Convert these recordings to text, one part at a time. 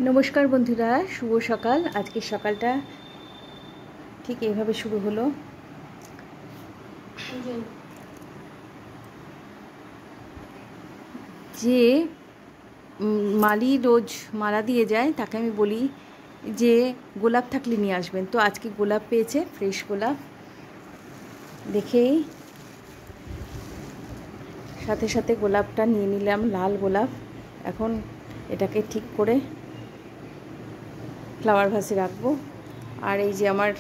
নমস্কার বন্ধুরা, শুভ সকাল। আজকের সকালটা ঠিক এইভাবে শুরু হলো। যে মালি রোজ মালা দিয়ে যায় তাকে আমি বলি যে গোলাপ থাকলে নিয়ে আসবেন। তো আজকে গোলাপ পেয়েছে, ফ্রেশ গোলাপ দেখেই সাথে সাথে গোলাপটা নিয়ে নিলাম, লাল গোলাপ। এখন এটাকে ঠিক করে ফ্লাওয়ার ভাসে রাখবো। আর এই যে আমার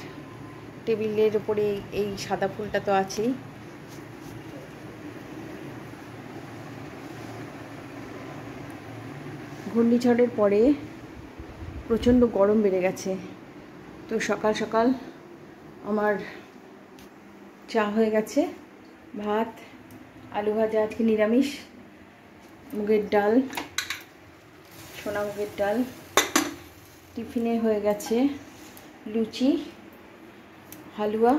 টেবিলের উপরে এই সাদা ফুলটা তো আছেই। ঘূর্ণিঝড়ের পরে প্রচণ্ড গরম বেড়ে গেছে, তো সকাল সকাল আমার চা হয়ে গেছে, ভাত, আলু ভাজা, আজকে নিরামিষ, মুগের ডাল, সোনা মুগের ডাল। টিফিনে হয়ে গেছে লুচি, হালুয়া,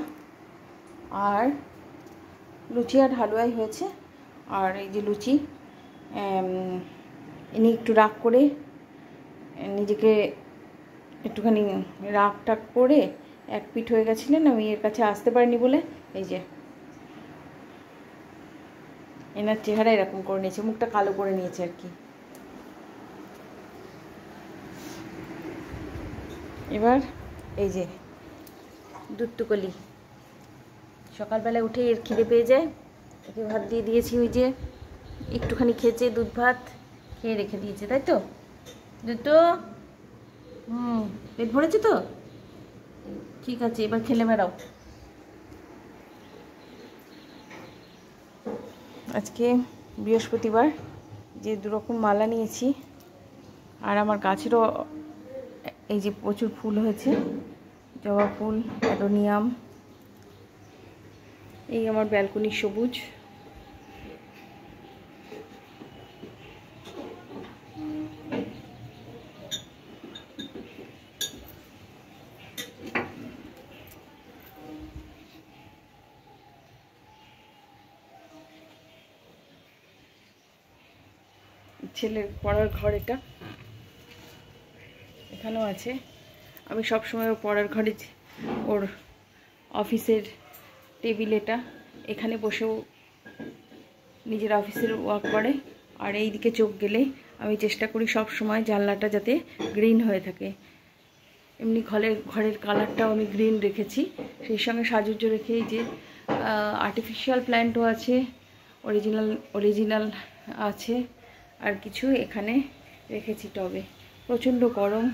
আর লুচি আর হালুয়াই হয়েছে। আর এই যে লুচি, ইনি একটু রাগ করে নিজেকে একটুখানি রাগ টাগ করে এক পিঠ হয়ে গেছিলেন, আমি এর কাছে আসতে পারিনি বলে এই যে এনার চেহারা এরকম করে নিয়েছে, মুখটা কালো করে নিয়েছে আর কি। এবার এই যে দুধটুকলি, সকালবেলা উঠে এর খিদে পেয়ে যায়, ওকে ভাত দিয়ে দিয়েছি। ওই যে একটুখানি খেয়েছে, দুধ ভাত খেয়ে রেখে দিয়েছে, তাই তো দুধ তো পেট ভরেছে তো, ঠিক আছে, এবার খেলে বেড়াও। আজকে বৃহস্পতিবার, যে দুরকম মালা নিয়েছি, আর আমার গাছেরও এই যে প্রচুর ফুল হয়েছে, জবা ফুল, অ্যাডোনিয়াম। এই আমার ব্যালকনির সবুজ। ছেলের পড়ার ঘর এটা, এখানেও আছে। আমি সবসময় ওর পড়ার ঘরে, ওর অফিসের টেবিল এটা, এখানে বসেও নিজের অফিসের ওয়ার্ক করে। আর এই দিকে চোখ গেলে আমি চেষ্টা করি সব সময় জানলাটা যাতে গ্রিন হয়ে থাকে। এমনি ঘরের কালারটাও আমি গ্রিন রেখেছি, সেই সঙ্গে সাজুজ্য রেখে এই যে আর্টিফিশিয়াল প্ল্যান্টও আছে, অরিজিনাল আছে, আর কিছু এখানে রেখেছি টবে। প্রচণ্ড গরম,